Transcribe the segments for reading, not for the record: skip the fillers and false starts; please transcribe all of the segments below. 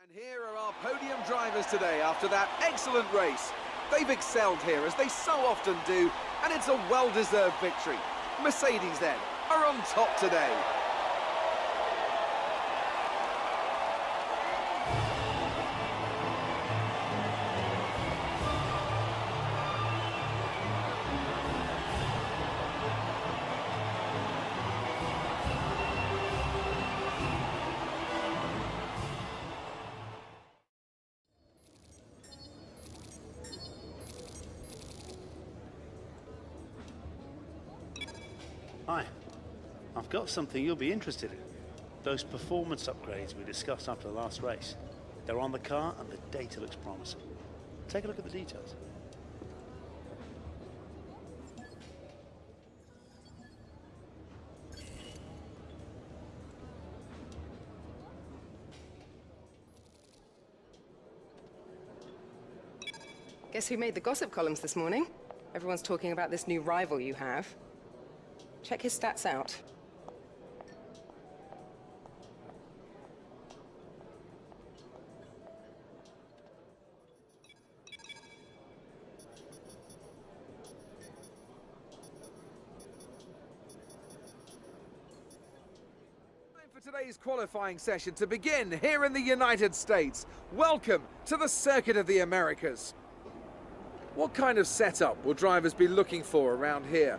And here are our podium drivers today after that excellent race. They've excelled here, as they so often do, and it's a well-deserved victory. Mercedes, then, are on top today. Hi, I've got something you'll be interested in. Those performance upgrades we discussed after the last race. They're on the car and the data looks promising. Take a look at the details. Guess who made the gossip columns this morning? Everyone's talking about this new rival you have. Check his stats out. Time for today's qualifying session to begin here in the United States. Welcome to the Circuit of the Americas. What kind of setup will drivers be looking for around here?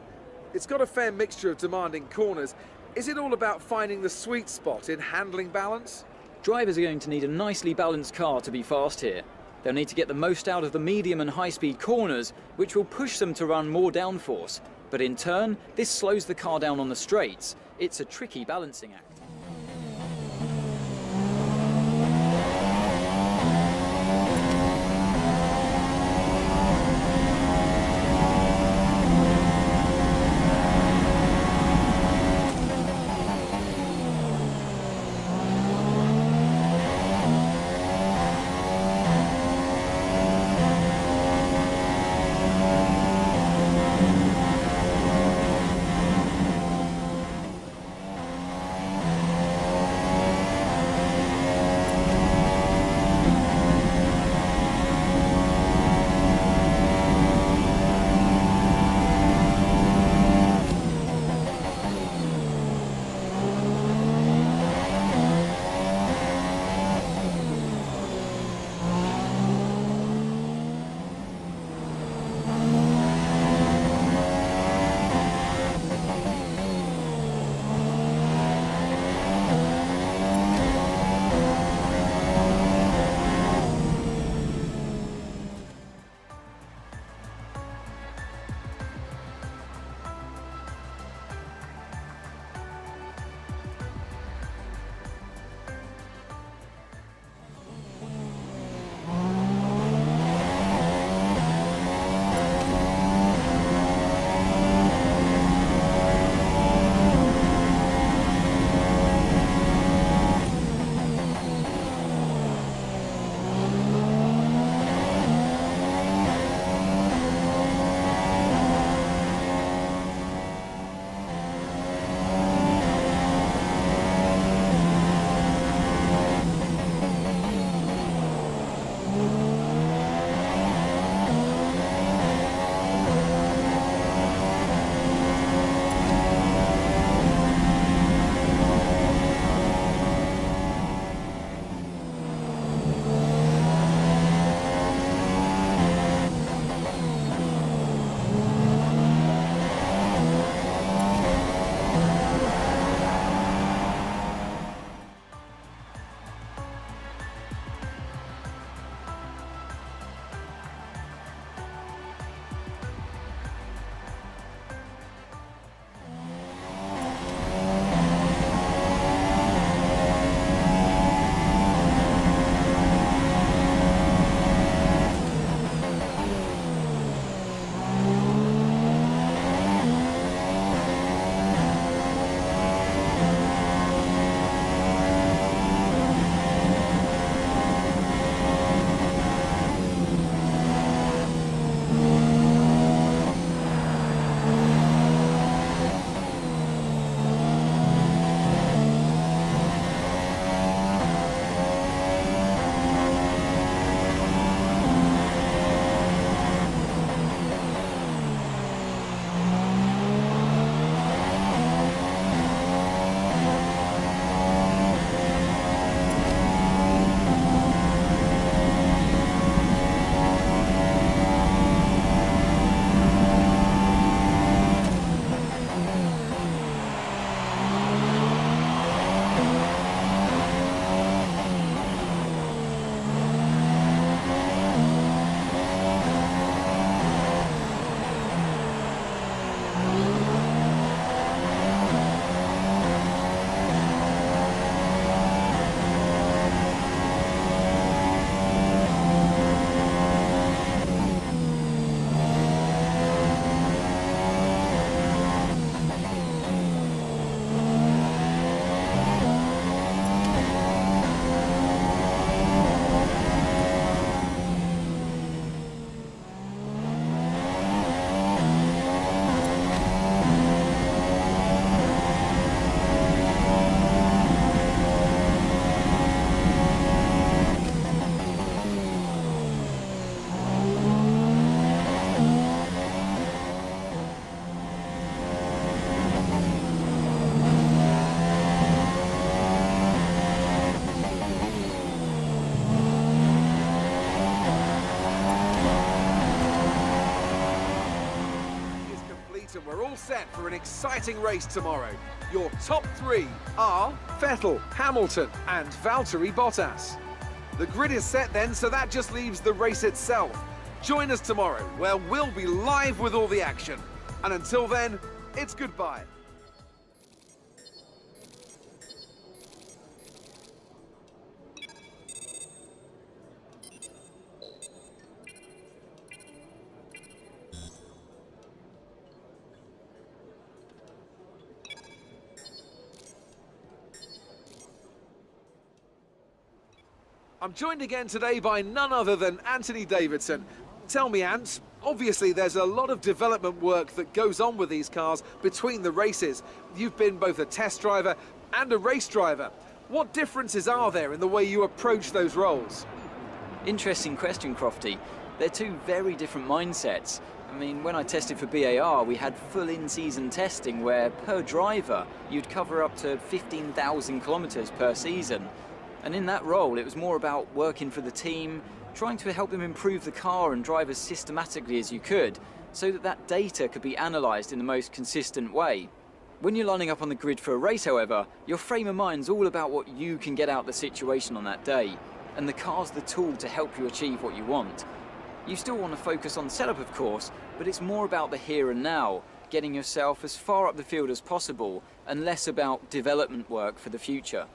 It's got a fair mixture of demanding corners. Is it all about finding the sweet spot in handling balance? Drivers are going to need a nicely balanced car to be fast here. They'll need to get the most out of the medium and high-speed corners, which will push them to run more downforce. But in turn, this slows the car down on the straights. It's a tricky balancing act. we're all set for an exciting race tomorrow. Your top three are Vettel, Hamilton and Valtteri Bottas. The grid is set then, so that just leaves the race itself. Join us tomorrow, where we'll be live with all the action. And until then, it's goodbye. I'm joined again today by none other than Anthony Davidson. Tell me, Ant, obviously there's a lot of development work that goes on with these cars between the races. You've been both a test driver and a race driver. What differences are there in the way you approach those roles? Interesting question, Crofty. They're two very different mindsets. I mean, when I tested for BAR, we had full in-season testing where, per driver, you'd cover up to 15,000 kilometres per season. And in that role, it was more about working for the team, trying to help them improve the car and drive as systematically as you could, so that that data could be analysed in the most consistent way. When you're lining up on the grid for a race, however, your frame of mind's all about what you can get out of the situation on that day, and the car's the tool to help you achieve what you want. You still want to focus on setup, of course, but it's more about the here and now, getting yourself as far up the field as possible, and less about development work for the future.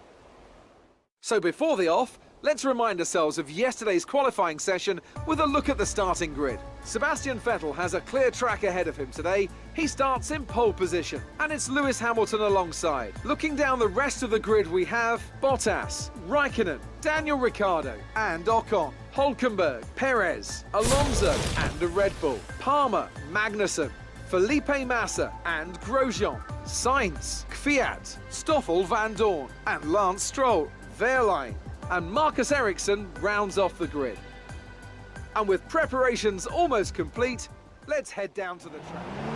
So before the off, let's remind ourselves of yesterday's qualifying session with a look at the starting grid. Sebastian Vettel has a clear track ahead of him today. He starts in pole position, and it's Lewis Hamilton alongside. Looking down the rest of the grid, we have Bottas, Raikkonen, Daniel Ricciardo and Ocon, Hülkenberg, Perez, Alonso and a Red Bull, Palmer, Magnussen, Felipe Massa and Grosjean, Sainz, Kvyat, Stoffel Van Dorn and Lance Stroll, Wehrlein, and Marcus Ericsson rounds off the grid. And with preparations almost complete, let's head down to the track.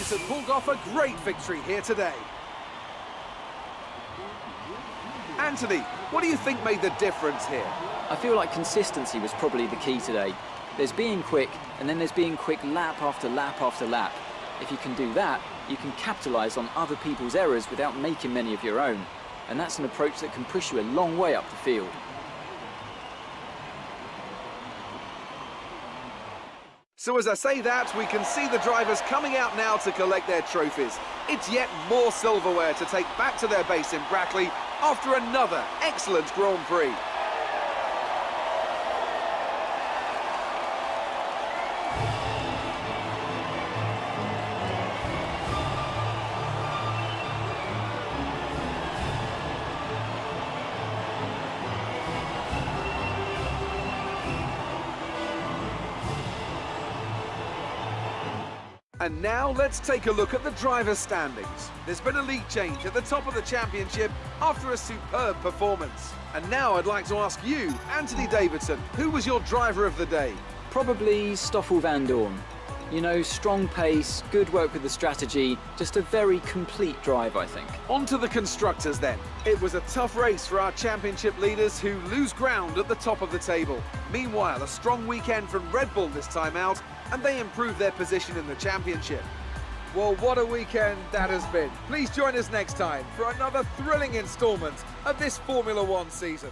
teams have pulled off a great victory here today. Anthony, what do you think made the difference here? I feel like consistency was probably the key today. There's being quick, and then there's being quick lap after lap after lap. If you can do that, you can capitalise on other people's errors without making many of your own. And that's an approach that can push you a long way up the field. So as I say that, we can see the drivers coming out now to collect their trophies. It's yet more silverware to take back to their base in Brackley after another excellent Grand Prix. And now let's take a look at the drivers' standings. There's been a league change at the top of the championship after a superb performance. And now I'd like to ask you, Anthony Davidson, who was your driver of the day? Probably Stoffel van Dorn. You know, strong pace, good work with the strategy, just a very complete drive, I think. On to the constructors then. It was a tough race for our championship leaders who lose ground at the top of the table. Meanwhile, a strong weekend from Red Bull this time out, and they improve their position in the championship. Well, what a weekend that has been. Please join us next time for another thrilling instalment of this Formula One season.